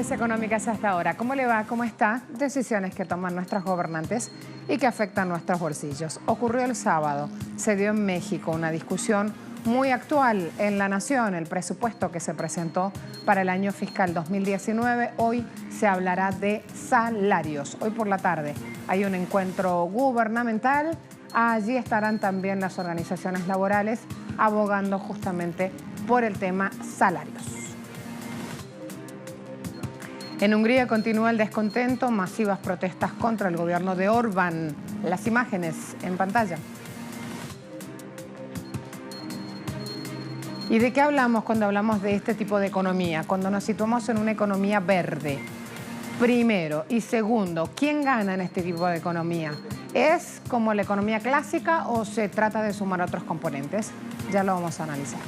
Noticias Económicas hasta ahora. ¿Cómo le va? ¿Cómo está? Decisiones que toman nuestros gobernantes y que afectan nuestros bolsillos. Ocurrió el sábado, se dio en México una discusión muy actual en La Nación, el presupuesto que se presentó para el año fiscal 2019. Hoy se hablará de salarios. Hoy por la tarde hay un encuentro gubernamental. Allí estarán también las organizaciones laborales abogando justamente por el tema salarios. En Hungría continúa el descontento, masivas protestas contra el gobierno de Orbán. Las imágenes en pantalla. ¿Y de qué hablamos cuando hablamos de este tipo de economía? Cuando nos situamos en una economía verde. Primero y segundo, ¿quién gana en este tipo de economía? ¿Es como la economía clásica o se trata de sumar otros componentes? Ya lo vamos a analizar.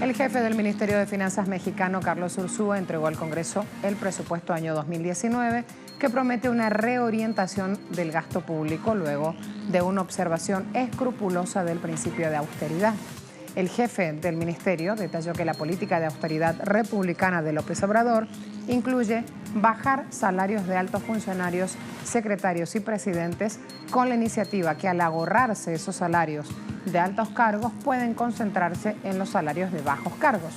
El jefe del Ministerio de Finanzas mexicano, Carlos Ursúa, entregó al Congreso el presupuesto año 2019, que promete una reorientación del gasto público luego de una observación escrupulosa del principio de austeridad. El jefe del ministerio detalló que la política de austeridad republicana de López Obrador incluye bajar salarios de altos funcionarios, secretarios y presidentes, con la iniciativa que al ahorrarse esos salarios de altos cargos pueden concentrarse en los salarios de bajos cargos.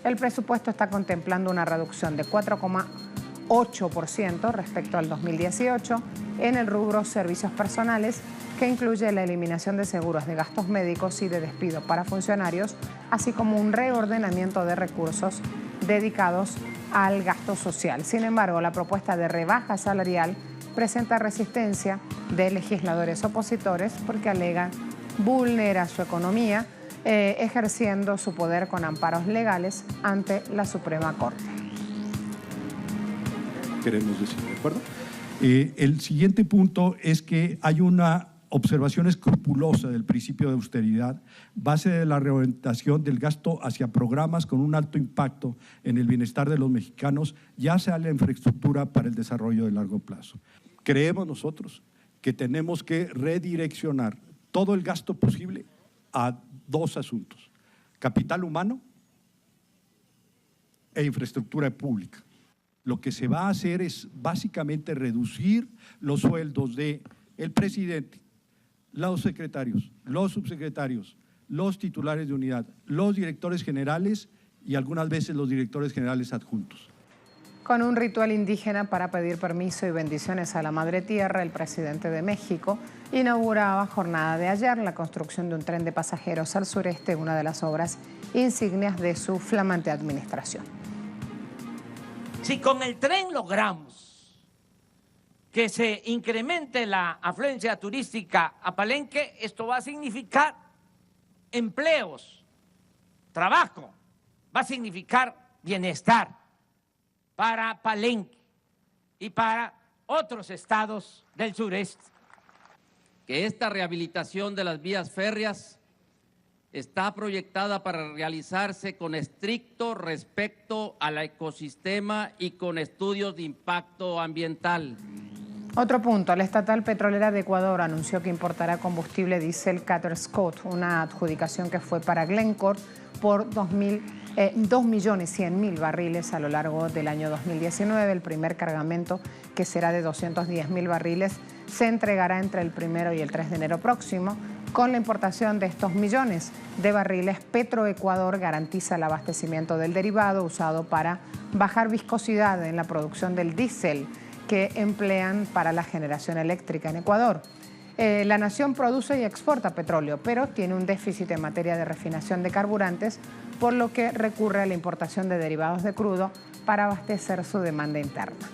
El presupuesto está contemplando una reducción de 4,8% respecto al 2018 en el rubro servicios personales, que incluye la eliminación de seguros de gastos médicos y de despido para funcionarios, así como un reordenamiento de recursos dedicados al gasto social. Sin embargo, la propuesta de rebaja salarial presenta resistencia de legisladores opositores porque alegan vulnera su economía, ejerciendo su poder con amparos legales ante la Suprema Corte. Queremos decir, ¿de acuerdo? El siguiente punto es que hay una observación escrupulosa del principio de austeridad, base de la reorientación del gasto hacia programas con un alto impacto en el bienestar de los mexicanos, ya sea la infraestructura para el desarrollo de largo plazo. Creemos nosotros que tenemos que redireccionar todo el gasto posible a dos asuntos: capital humano e infraestructura pública. Lo que se va a hacer es básicamente reducir los sueldos del presidente, los secretarios, los subsecretarios, los titulares de unidad, los directores generales y algunas veces los directores generales adjuntos. Con un ritual indígena para pedir permiso y bendiciones a la Madre Tierra, el presidente de México inauguraba jornada de ayer la construcción de un tren de pasajeros al sureste, una de las obras insignias de su flamante administración. Si con el tren logramos que se incremente la afluencia turística a Palenque, esto va a significar empleos, trabajo, va a significar bienestar para Palenque y para otros estados del sureste. Que esta rehabilitación de las vías férreas está proyectada para realizarse con estricto respeto al ecosistema y con estudios de impacto ambiental. Otro punto, la estatal petrolera de Ecuador anunció que importará combustible diésel Qatar Scott, una adjudicación que fue para Glencore por 2.100.000 barriles a lo largo del año 2019. El primer cargamento, que será de 210.000 barriles, se entregará entre el 1 y el 3 de enero próximo. Con la importación de estos millones de barriles, Petroecuador garantiza el abastecimiento del derivado usado para bajar viscosidad en la producción del diésel que emplean para la generación eléctrica en Ecuador. La nación produce y exporta petróleo, pero tiene un déficit en materia de refinación de carburantes, por lo que recurre a la importación de derivados de crudo para abastecer su demanda interna.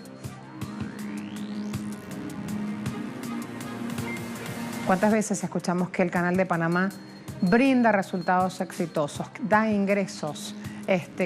¿Cuántas veces escuchamos que el Canal de Panamá brinda resultados exitosos, da ingresos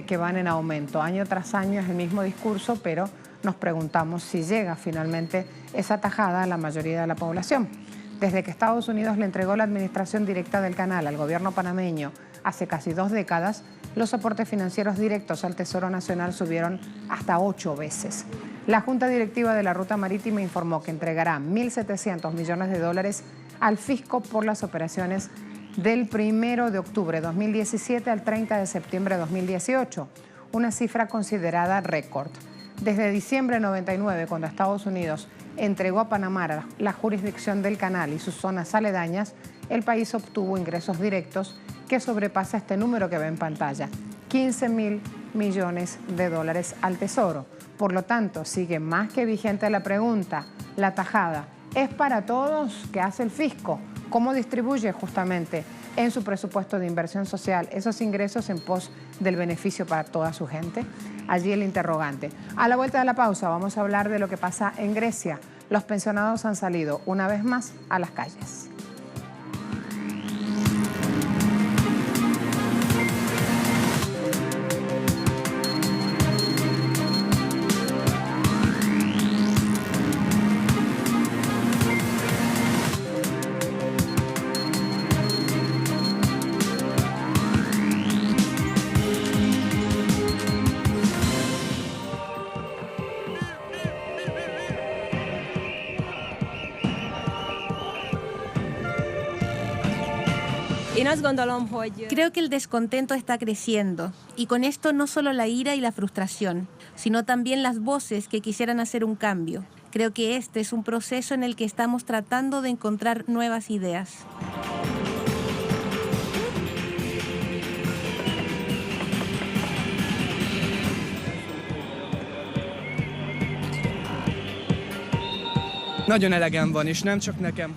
que van en aumento? Año tras año es el mismo discurso, pero nos preguntamos si llega finalmente esa tajada a la mayoría de la población. Desde que Estados Unidos le entregó la administración directa del canal al gobierno panameño hace casi 2 décadas, los aportes financieros directos al Tesoro Nacional subieron hasta 8 veces. La Junta Directiva de la Ruta Marítima informó que entregará $1.700 millones al fisco por las operaciones del 1 de octubre de 2017 al 30 de septiembre de 2018, una cifra considerada récord. Desde diciembre de 99, cuando Estados Unidos entregó a Panamá la jurisdicción del canal y sus zonas aledañas, el país obtuvo ingresos directos que sobrepasa este número que ve en pantalla, 15.000 millones de dólares al Tesoro. Por lo tanto, sigue más que vigente la pregunta, la tajada, ¿es para todos? ¿Qué hace el fisco? ¿Cómo distribuye justamente en su presupuesto de inversión social esos ingresos en pos del beneficio para toda su gente? Allí el interrogante. A la vuelta de la pausa vamos a hablar de lo que pasa en Grecia. Los pensionados han salido una vez más a las calles. Creo que el descontento está creciendo y con esto no solo la ira y la frustración, sino también las voces que quisieran hacer un cambio. Creo que este es un proceso en el que estamos tratando de encontrar nuevas ideas.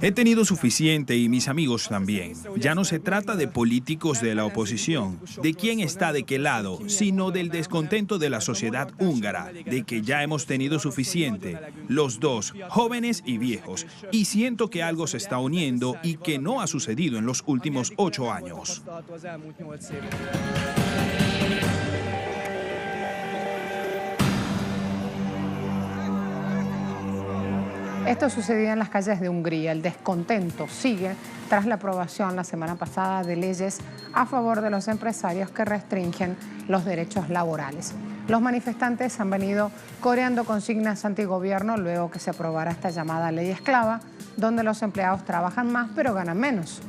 He tenido suficiente y mis amigos también. Ya no se trata de políticos de la oposición, de quién está de qué lado, sino del descontento de la sociedad húngara, de que ya hemos tenido suficiente, los dos, jóvenes y viejos, y siento que algo se está uniendo y que no ha sucedido en los últimos 8 años. Esto sucedía en las calles de Hungría. El descontento sigue tras la aprobación la semana pasada de leyes a favor de los empresarios que restringen los derechos laborales. Los manifestantes han venido coreando consignas antigobierno luego que se aprobara esta llamada ley esclava, donde los empleados trabajan más pero ganan menos.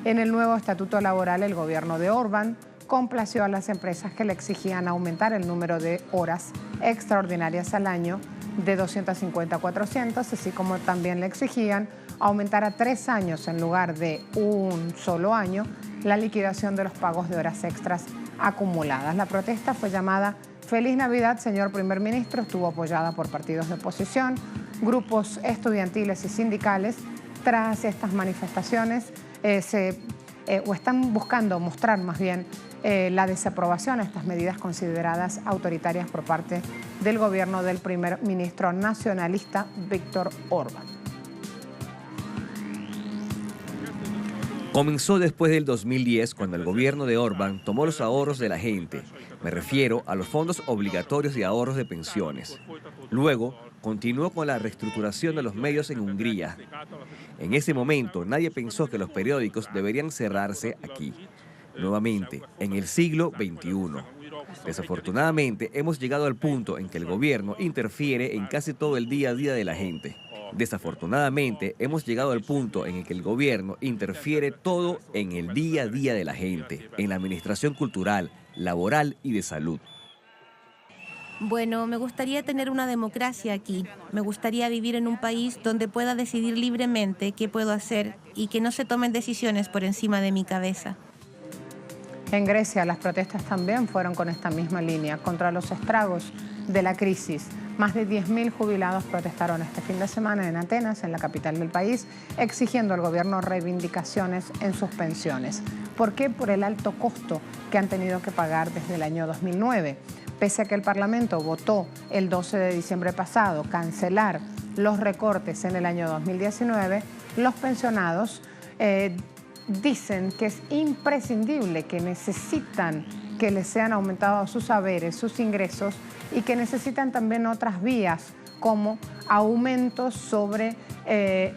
En el nuevo estatuto laboral, el gobierno de Orbán complació a las empresas que le exigían aumentar el número de horas extraordinarias al año de 250 a 400, así como también le exigían aumentar a 3 años en lugar de un solo año la liquidación de los pagos de horas extras acumuladas. La protesta fue llamada Feliz Navidad, señor primer ministro, estuvo apoyada por partidos de oposición, grupos estudiantiles y sindicales. Tras estas manifestaciones están buscando mostrar más bien la desaprobación a estas medidas consideradas autoritarias por parte del gobierno del primer ministro nacionalista Viktor Orbán. Comenzó después del 2010, cuando el gobierno de Orbán tomó los ahorros de la gente. Me refiero a los fondos obligatorios de ahorros de pensiones. Luego, continuó con la reestructuración de los medios en Hungría. En ese momento, nadie pensó que los periódicos deberían cerrarse aquí. Nuevamente, en el siglo XXI. Desafortunadamente, hemos llegado al punto en que el gobierno interfiere en casi todo el día a día de la gente. Desafortunadamente, hemos llegado al punto en el que el gobierno interfiere todo en el día a día de la gente, en la administración cultural, laboral y de salud. Bueno, me gustaría tener una democracia aquí. Me gustaría vivir en un país donde pueda decidir libremente qué puedo hacer y que no se tomen decisiones por encima de mi cabeza. En Grecia, las protestas también fueron con esta misma línea, contra los estragos de la crisis. Más de 10.000 jubilados protestaron este fin de semana en Atenas, en la capital del país, exigiendo al gobierno reivindicaciones en sus pensiones. ¿Por qué? Por el alto costo que han tenido que pagar desde el año 2009. Pese a que el Parlamento votó el 12 de diciembre pasado cancelar los recortes en el año 2019, los pensionados dicen que es imprescindible, que necesitan que les sean aumentados sus haberes, sus ingresos y que necesitan también otras vías como aumentos sobre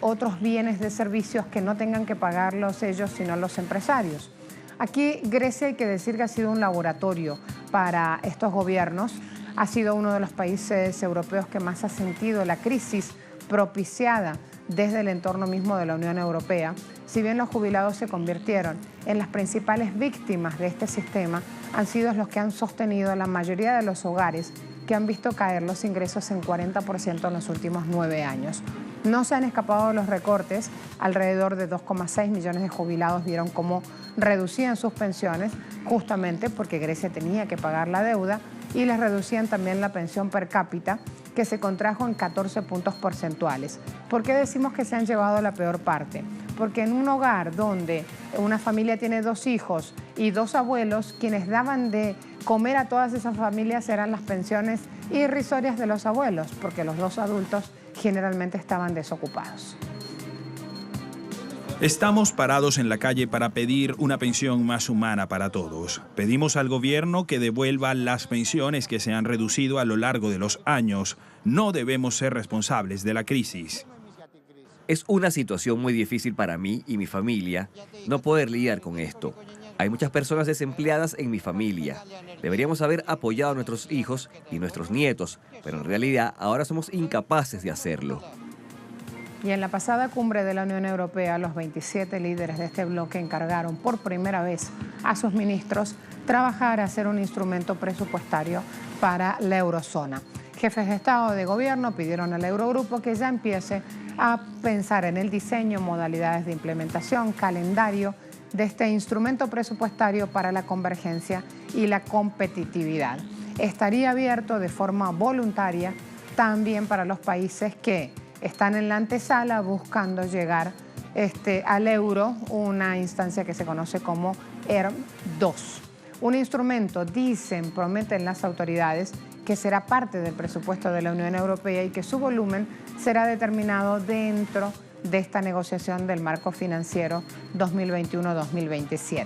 otros bienes de servicios que no tengan que pagarlos ellos sino los empresarios. Aquí Grecia, hay que decir que ha sido un laboratorio para estos gobiernos, ha sido uno de los países europeos que más ha sentido la crisis propiciada desde el entorno mismo de la Unión Europea, si bien los jubilados se convirtieron en las principales víctimas de este sistema, han sido los que han sostenido la mayoría de los hogares que han visto caer los ingresos en 40% en los últimos 9 años. No se han escapado de los recortes, alrededor de 2,6 millones de jubilados vieron cómo reducían sus pensiones, justamente porque Grecia tenía que pagar la deuda, y les reducían también la pensión per cápita, que se contrajo en 14 puntos porcentuales. ¿Por qué decimos que se han llevado la peor parte? Porque en un hogar donde una familia tiene 2 hijos y 2 abuelos, quienes daban de comer a todas esas familias eran las pensiones irrisorias de los abuelos, porque los 2 adultos generalmente estaban desocupados. Estamos parados en la calle para pedir una pensión más humana para todos. Pedimos al gobierno que devuelva las pensiones que se han reducido a lo largo de los años. No debemos ser responsables de la crisis. Es una situación muy difícil para mí y mi familia no poder lidiar con esto. Hay muchas personas desempleadas en mi familia. Deberíamos haber apoyado a nuestros hijos y nuestros nietos, pero en realidad ahora somos incapaces de hacerlo. Y en la pasada cumbre de la Unión Europea, los 27 líderes de este bloque encargaron por primera vez a sus ministros trabajar a hacer un instrumento presupuestario para la eurozona. Jefes de Estado y de Gobierno pidieron al Eurogrupo que ya empiece a pensar en el diseño, modalidades de implementación, calendario de este instrumento presupuestario para la convergencia y la competitividad. Estaría abierto de forma voluntaria también para los países que están en la antesala buscando llegar al euro, una instancia que se conoce como ERM2. Un instrumento, prometen las autoridades, que será parte del presupuesto de la Unión Europea y que su volumen será determinado dentro de esta negociación del marco financiero 2021-2027.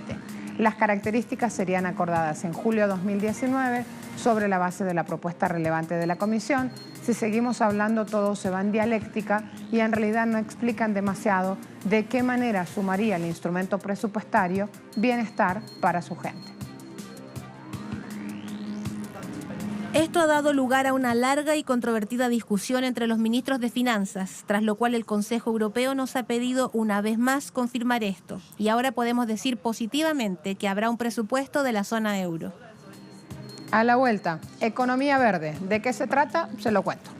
Las características serían acordadas en julio de 2019 sobre la base de la propuesta relevante de la Comisión. Si seguimos hablando, todo se va en dialéctica y en realidad no explican demasiado de qué manera sumaría el instrumento presupuestario bienestar para su gente. Esto ha dado lugar a una larga y controvertida discusión entre los ministros de Finanzas, tras lo cual el Consejo Europeo nos ha pedido una vez más confirmar esto. Y ahora podemos decir positivamente que habrá un presupuesto de la zona euro. A la vuelta, economía verde. ¿De qué se trata? Se lo cuento.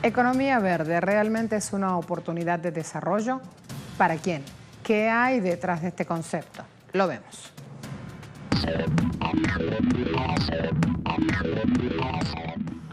Economía verde realmente es una oportunidad de desarrollo. ¿Para quién? ¿Qué hay detrás de este concepto? Lo vemos.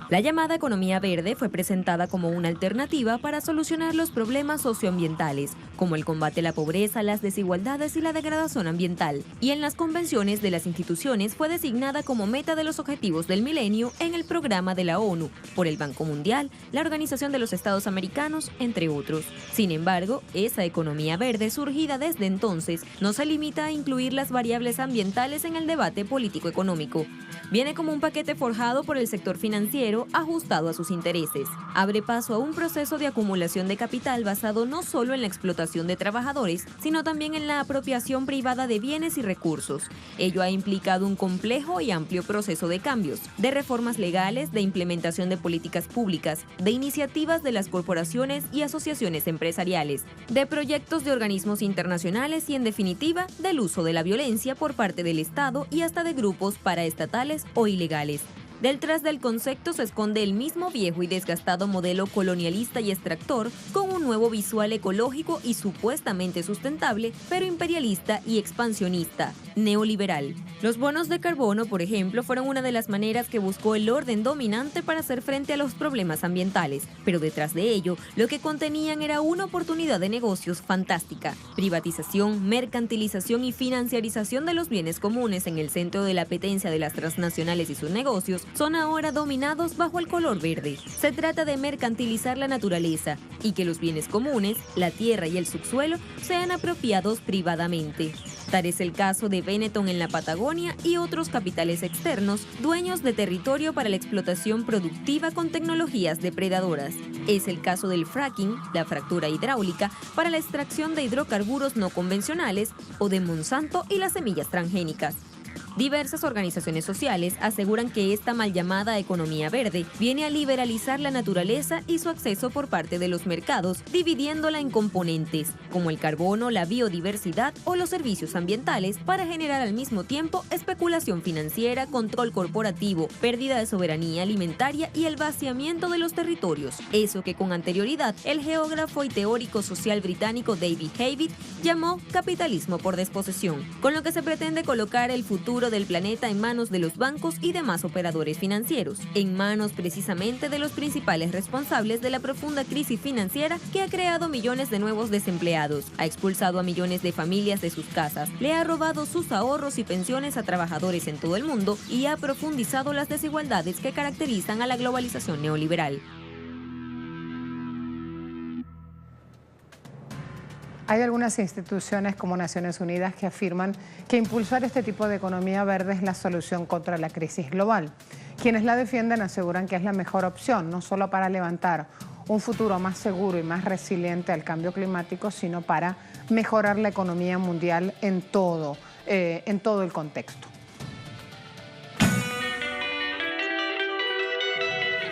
La llamada economía verde fue presentada como una alternativa para solucionar los problemas socioambientales, como el combate a la pobreza, las desigualdades y la degradación ambiental, y en las convenciones de las instituciones fue designada como meta de los Objetivos del Milenio en el programa de la ONU, por el Banco Mundial, la Organización de los Estados Americanos, entre otros. Sin embargo, esa economía verde surgida desde entonces no se limita a incluir las variables ambientales en el debate político-económico. Viene como un paquete forjado por el sector financiero ajustado a sus intereses. Abre paso a un proceso de acumulación de capital basado no solo en la explotación de trabajadores, sino también en la apropiación privada de bienes y recursos. Ello ha implicado un complejo y amplio proceso de cambios, de reformas legales, de implementación de políticas públicas, de iniciativas de las corporaciones y asociaciones empresariales, de proyectos de organismos internacionales y, en definitiva, del uso de la violencia por parte del Estado y hasta de grupos paraestatales o ilegales. Detrás del concepto se esconde el mismo viejo y desgastado modelo colonialista y extractor, con un nuevo visual ecológico y supuestamente sustentable, pero imperialista y expansionista. neoliberal. Los bonos de carbono, por ejemplo, fueron una de las maneras que buscó el orden dominante para hacer frente a los problemas ambientales, pero detrás de ello, lo que contenían era una oportunidad de negocios fantástica. Privatización, mercantilización y financiarización de los bienes comunes en el centro de la apetencia de las transnacionales y sus negocios son ahora dominados bajo el color verde. Se trata de mercantilizar la naturaleza y que los bienes comunes, la tierra y el subsuelo, sean apropiados privadamente. Tal es el caso de Benetton en la Patagonia y otros capitales externos, dueños de territorio para la explotación productiva con tecnologías depredadoras. Es el caso del fracking, la fractura hidráulica, para la extracción de hidrocarburos no convencionales, o de Monsanto y las semillas transgénicas. Diversas organizaciones sociales aseguran que esta mal llamada economía verde viene a liberalizar la naturaleza y su acceso por parte de los mercados, dividiéndola en componentes, como el carbono, la biodiversidad o los servicios ambientales, para generar al mismo tiempo especulación financiera, control corporativo, pérdida de soberanía alimentaria y el vaciamiento de los territorios. Eso que con anterioridad el geógrafo y teórico social británico David Havid llamó capitalismo por desposesión, con lo que se pretende colocar el futuro del planeta en manos de los bancos y demás operadores financieros, en manos precisamente de los principales responsables de la profunda crisis financiera que ha creado millones de nuevos desempleados, ha expulsado a millones de familias de sus casas, le ha robado sus ahorros y pensiones a trabajadores en todo el mundo y ha profundizado las desigualdades que caracterizan a la globalización neoliberal. Hay algunas instituciones como Naciones Unidas que afirman que impulsar este tipo de economía verde es la solución contra la crisis global. Quienes la defienden aseguran que es la mejor opción, no solo para levantar un futuro más seguro y más resiliente al cambio climático, sino para mejorar la economía mundial en todo el contexto.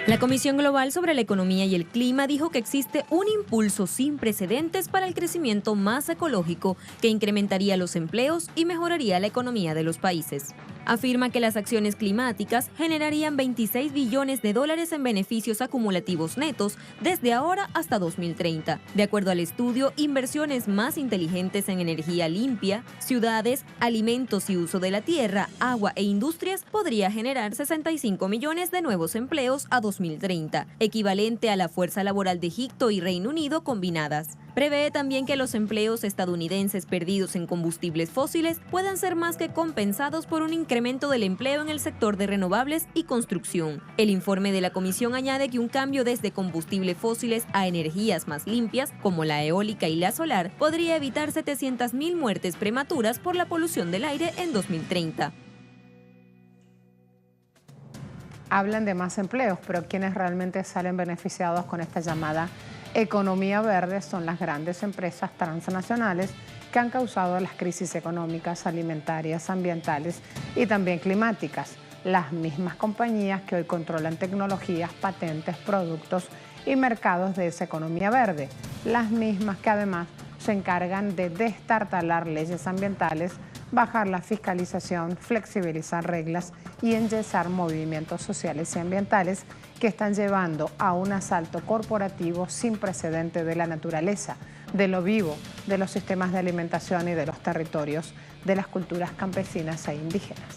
La Comisión Global sobre la Economía y el Clima dijo que existe un impulso sin precedentes para el crecimiento más ecológico que incrementaría los empleos y mejoraría la economía de los países. Afirma que las acciones climáticas generarían 26 billones de dólares en beneficios acumulativos netos desde ahora hasta 2030. De acuerdo al estudio, inversiones más inteligentes en energía limpia, ciudades, alimentos y uso de la tierra, agua e industrias podría generar 65 millones de nuevos empleos a 2030, equivalente a la fuerza laboral de Egipto y Reino Unido combinadas. Prevé también que los empleos estadounidenses perdidos en combustibles fósiles puedan ser más que compensados por un incremento del empleo en el sector de renovables y construcción. El informe de la Comisión añade que un cambio desde combustibles fósiles a energías más limpias, como la eólica y la solar, podría evitar 700.000 muertes prematuras por la polución del aire en 2030. Hablan de más empleos, pero quienes realmente salen beneficiados con esta llamada economía verde son las grandes empresas transnacionales que han causado las crisis económicas, alimentarias, ambientales y también climáticas. Las mismas compañías que hoy controlan tecnologías, patentes, productos y mercados de esa economía verde. Las mismas que además se encargan de destartalar leyes ambientales, bajar la fiscalización, flexibilizar reglas y enyesar movimientos sociales y ambientales que están llevando a un asalto corporativo sin precedente de la naturaleza, de lo vivo, de los sistemas de alimentación y de los territorios, de las culturas campesinas e indígenas.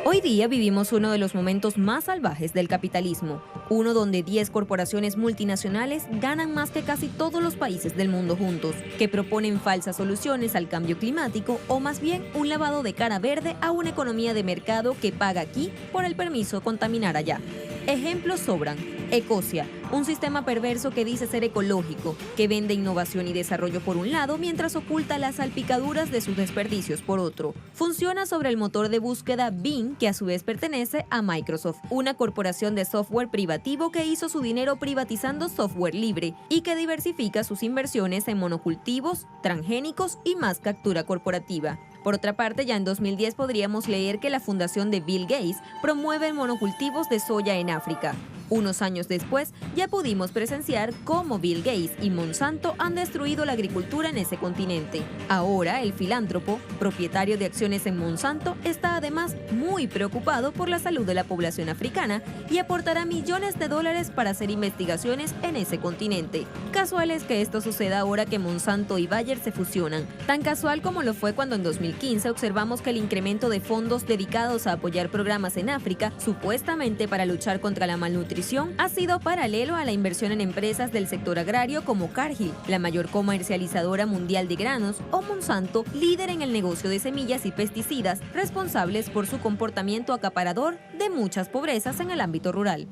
Hoy día vivimos uno de los momentos más salvajes del capitalismo, uno donde 10 corporaciones multinacionales ganan más que casi todos los países del mundo juntos, que proponen falsas soluciones al cambio climático o más bien un lavado de cara verde a una economía de mercado que paga aquí por el permiso de contaminar allá. Ejemplos sobran. Ecosia, un sistema perverso que dice ser ecológico, que vende innovación y desarrollo por un lado mientras oculta las salpicaduras de sus desperdicios por otro. Funciona sobre el motor de búsqueda Bing, que a su vez pertenece a Microsoft, una corporación de software privativo que hizo su dinero privatizando software libre y que diversifica sus inversiones en monocultivos, transgénicos y más captura corporativa. Por otra parte, ya en 2010 podríamos leer que la fundación de Bill Gates promueve monocultivos de soya en África. Unos años después, ya pudimos presenciar cómo Bill Gates y Monsanto han destruido la agricultura en ese continente. Ahora, el filántropo, propietario de acciones en Monsanto, está además muy preocupado por la salud de la población africana y aportará millones de dólares para hacer investigaciones en ese continente. Casual es que esto suceda ahora que Monsanto y Bayer se fusionan. Tan casual como lo fue cuando en 2015 observamos que el incremento de fondos dedicados a apoyar programas en África, supuestamente para luchar contra la malnutrición, ha sido paralelo a la inversión en empresas del sector agrario como Cargill, la mayor comercializadora mundial de granos, o Monsanto, líder en el negocio de semillas y pesticidas, responsables por su comportamiento acaparador de muchas pobrezas en el ámbito rural.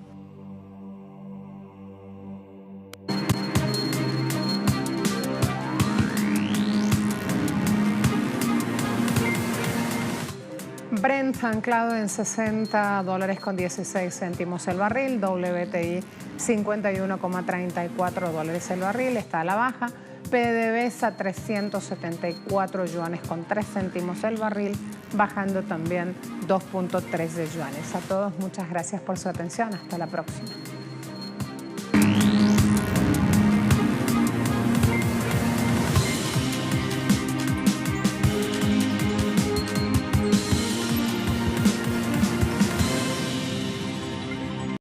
Brent anclado en $60.16 el barril, WTI 51,34 el barril, está a la baja. PDVSA 374 yuanes con 3 céntimos el barril, bajando también 2.3 de yuanes. A todos muchas gracias por su atención, hasta la próxima.